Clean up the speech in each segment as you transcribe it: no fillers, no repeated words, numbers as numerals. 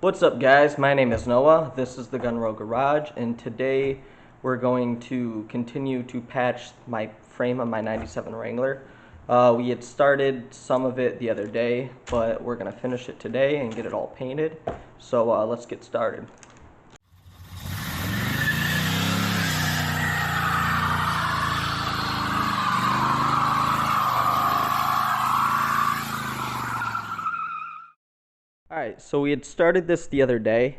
What's up, guys? My name is Noah. This is the Gun Row Garage, and today we're going to continue to patch my frame on my 97 Wrangler. We had started some of it the other day, but we're going to finish it today and get it all painted. So let's get started. Alright, so we had started this the other day.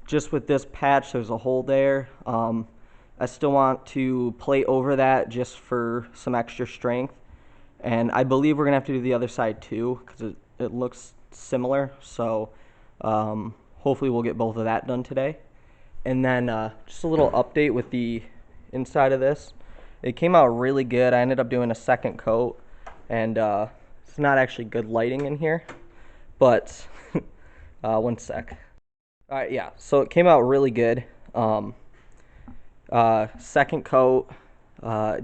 Just with this patch, there's a hole there. I still want to plate over that just for some extra strength. And I believe we're going to have to do the other side too, because it looks similar. So hopefully we'll get both of that done today. And then just a little update with the inside of this. It came out really good. I ended up doing a second coat, and it's not actually good lighting in here. But one sec. All right, yeah. So it came out really good. Second coat,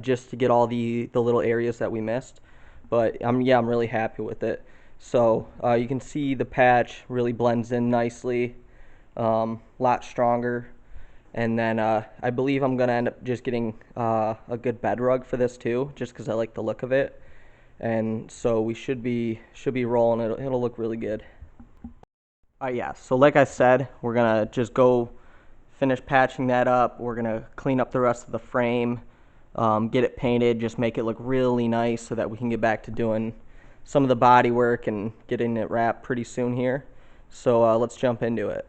just to get all the little areas that we missed. But I'm really happy with it. So you can see the patch really blends in nicely, lot stronger. And then I believe I'm gonna end up just getting a good bed rug for this too, just because I like the look of it. And so we should be rolling. It'll look really good. Yeah, so like I said, we're gonna just go finish patching that up. We're gonna clean up the rest of the frame, get it painted, just make it look really nice so that we can get back to doing some of the body work and getting it wrapped pretty soon here. So let's jump into it.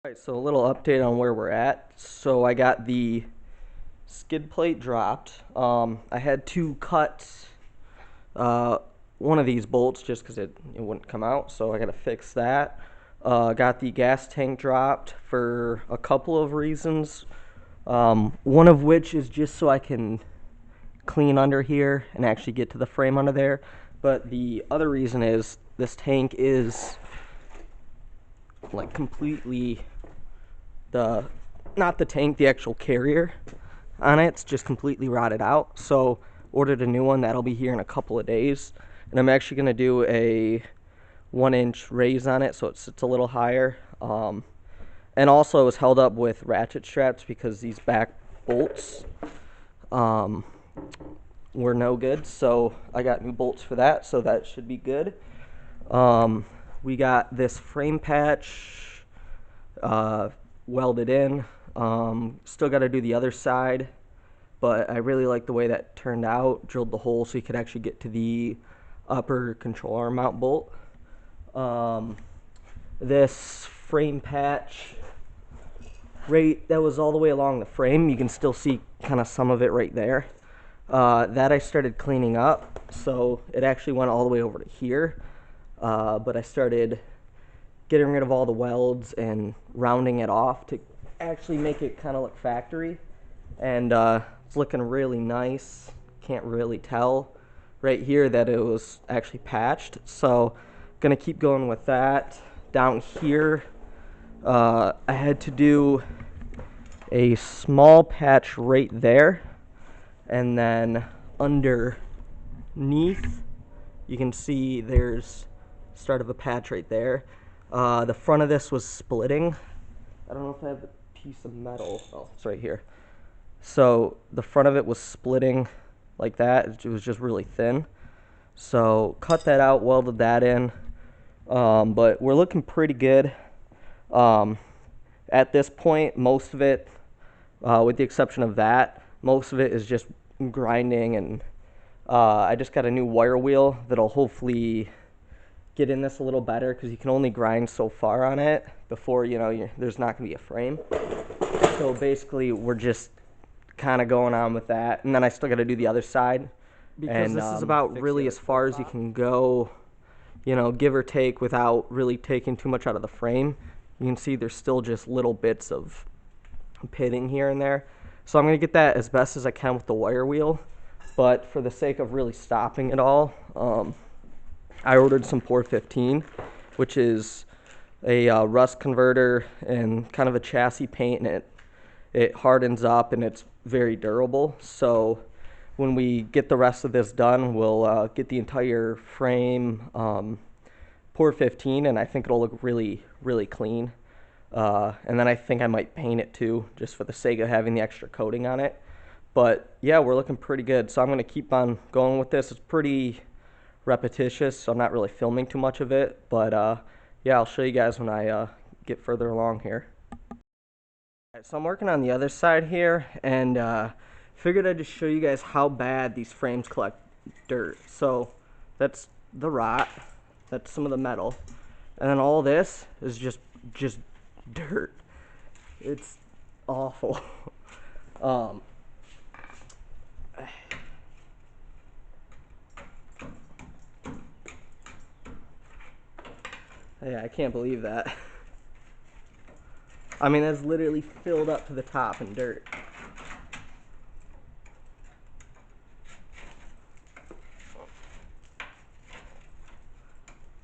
Alright, so a little update on where we're at. So I got the skid plate dropped. I had to cut one of these bolts just because it wouldn't come out, so I got to fix that. Got the gas tank dropped for a couple of reasons. One of which is just so I can clean under here and actually get to the frame under there. But the other reason is this tank is like completely not the tank, the actual carrier on it's just completely rotted out. So ordered a new one that'll be here in a couple of days, and I'm actually going to do a 1-inch raise on it so it sits a little higher. And also it was held up with ratchet straps because these back bolts were no good, so I got new bolts for that, so that should be good. We got this frame patch welded in. Still got to do the other side, but I really like the way that turned out. Drilled the hole so you could actually get to the upper control arm mount bolt. This frame patch right that was all the way along the frame, you can still see kind of some of it right there. That I started cleaning up, so it actually went all the way over to here, but I started getting rid of all the welds and rounding it off to actually make it kind of look factory, and it's looking really nice. Can't really tell right here that it was actually patched, so gonna keep going with that. Down here I had to do a small patch right there, and then underneath you can see there's start of a patch right there. The front of this was splitting. I don't know if I have the piece of metal. Oh, it's right here. So the front of it was splitting like that. It was just really thin. So cut that out, welded that in. But we're looking pretty good. At this point, most of it, with the exception of that, most of it is just grinding, and I just got a new wire wheel that'll hopefully get in this a little better, because you can only grind so far on it before, you know, there's not going to be a frame. So basically we're just kind of going on with that, and then I still got to do the other side, because this is about really as far as you can go, you know, give or take, without really taking too much out of the frame. You can see there's still just little bits of pitting here and there, so I'm going to get that as best as I can with the wire wheel. But for the sake of really stopping it all, I ordered some Pour 15, which is a rust converter and kind of a chassis paint, and it hardens up and it's very durable. So when we get the rest of this done, we'll get the entire frame Pour 15, and I think it'll look really, really clean. And then I think I might paint it too, just for the sake of having the extra coating on it. But yeah, we're looking pretty good, so I'm going to keep on going with this. It's pretty repetitious, so I'm not really filming too much of it, but yeah, I'll show you guys when I get further along here. Alright, so I'm working on the other side here, and figured I'd just show you guys how bad these frames collect dirt. So that's the rot, that's some of the metal, and then all this is just dirt. It's awful. Yeah, I can't believe that. I mean, that's literally filled up to the top in dirt.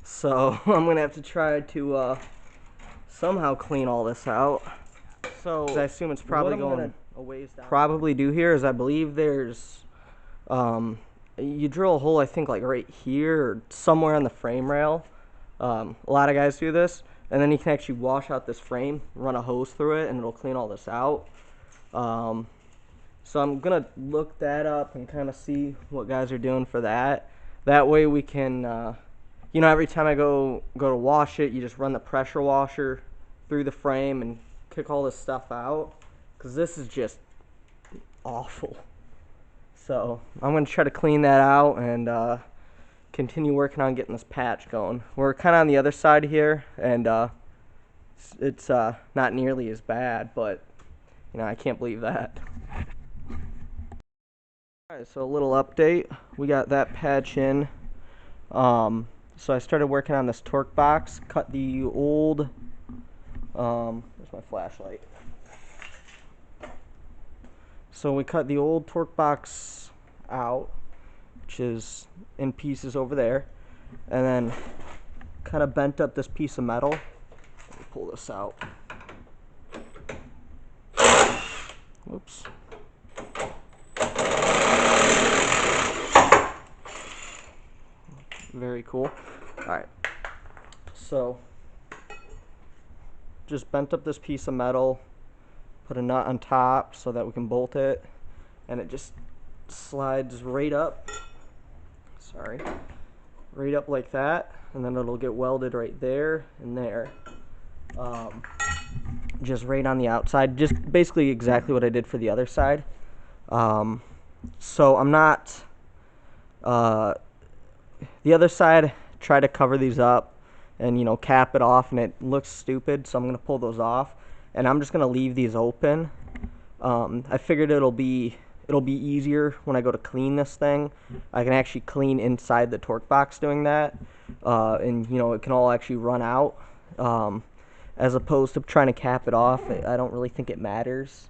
So I'm gonna have to try to somehow clean all this out. So I assume it's probably going a ways down. Probably do here is I believe there's you drill a hole, I think like right here or somewhere on the frame rail. A lot of guys do this, and then you can actually wash out this frame, run a hose through it, and it'll clean all this out. So I'm gonna look that up and kind of see what guys are doing for that. That way we can, you know, every time I go to wash it, you just run the pressure washer through the frame and kick all this stuff out, because this is just awful. So I'm gonna try to clean that out and continue working on getting this patch going. We're kind of on the other side here, and It's not nearly as bad, but I can't believe that. Alright, so a little update. We got that patch in. So I started working on this torque box. Cut the old. Where's my flashlight? So we cut the old torque box out, which is in pieces over there, and then kind of bent up this piece of metal. Let me pull this out. Whoops. Very cool. Alright. So, just bent up this piece of metal, put a nut on top so that we can bolt it, and it just slides right up. Sorry. Right up like that, and then it'll get welded right there and there. Just right on the outside, just basically exactly what I did for the other side. So I'm not, the other side, try to cover these up and cap it off, and it looks stupid, so I'm going to pull those off, and I'm just going to leave these open. I figured it'll be easier when I go to clean this thing. I can actually clean inside the torque box doing that, and it can all actually run out, as opposed to trying to cap it off. I don't really think it matters,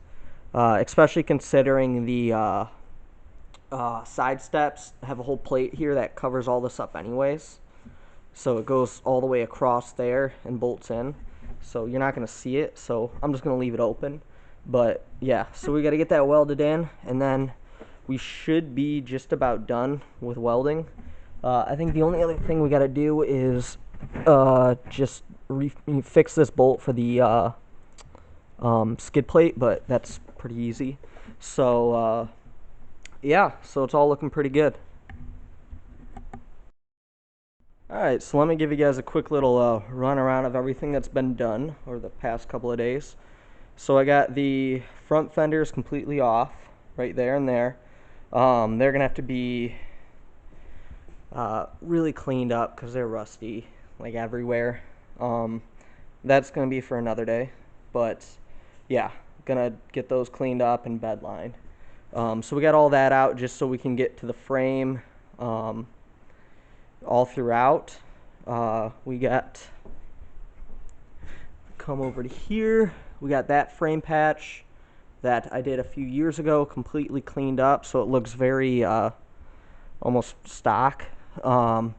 especially considering the side steps have a whole plate here that covers all this up anyways. So it goes all the way across there and bolts in. So you're not going to see it, so I'm just going to leave it open. But yeah, so we got to get that welded in, and then we should be just about done with welding. I think the only other thing we got to do is just fix this bolt for the skid plate, but that's pretty easy. So yeah, so it's all looking pretty good. Alright, so let me give you guys a quick little run around of everything that's been done over the past couple of days. So I got the front fenders completely off, right there and there. They're going to have to be really cleaned up because they're rusty, like everywhere. That's going to be for another day, but yeah, going to get those cleaned up and bed lined. So we got all that out just so we can get to the frame all throughout. We got, come over to here, we got that frame patch that I did a few years ago, completely cleaned up, so it looks very almost stock. The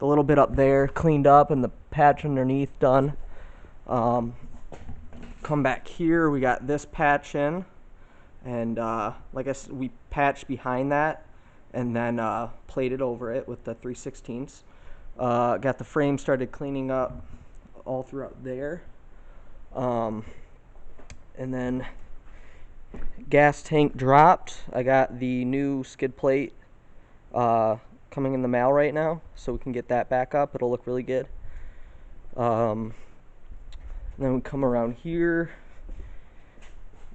little bit up there cleaned up, and the patch underneath done. Come back here, we got this patch in, and like I said, we patched behind that and then plated over it with the 3/16. Got the frame started cleaning up all throughout there. And then gas tank dropped. I got the new skid plate coming in the mail right now, so we can get that back up. It'll look really good. Then we come around here.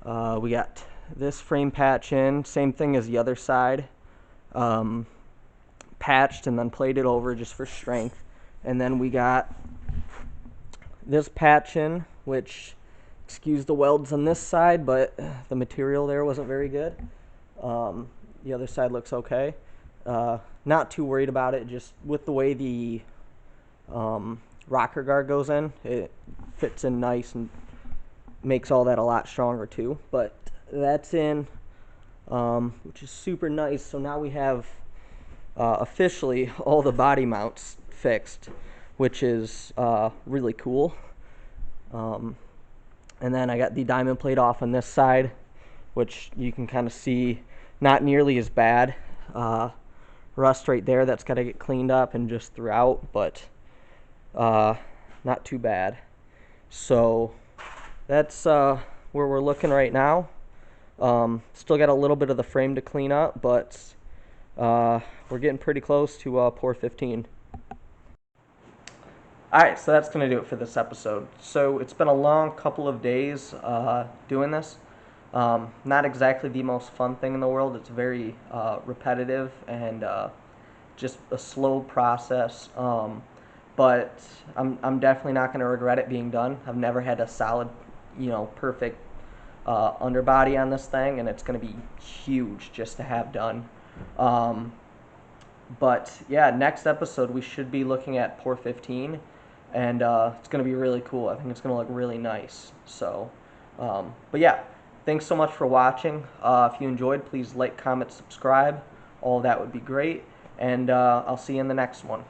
We got this frame patch in, same thing as the other side. Patched and then plated over just for strength. And then we got this patch in, which, excuse the welds on this side, but the material there wasn't very good. The other side looks okay. Not too worried about it, just with the way the rocker guard goes in, it fits in nice and makes all that a lot stronger too. But that's in, which is super nice. So now we have officially all the body mounts fixed, which is really cool. And then I got the diamond plate off on this side, which you can kind of see not nearly as bad. Rust right there, that's got to get cleaned up and just throughout, but not too bad. So that's where we're looking right now. Still got a little bit of the frame to clean up, but we're getting pretty close to pour 15. Alright, so that's going to do it for this episode. So it's been a long couple of days doing this. Not exactly the most fun thing in the world. It's very repetitive and just a slow process. but I'm definitely not going to regret it being done. I've never had a solid, perfect underbody on this thing, and it's going to be huge just to have done. Um, but yeah, next episode we should be looking at Pour 15, and it's going to be really cool. I think it's going to look really nice. So, but yeah, thanks so much for watching. If you enjoyed, please like, comment, subscribe. All of that would be great, and I'll see you in the next one.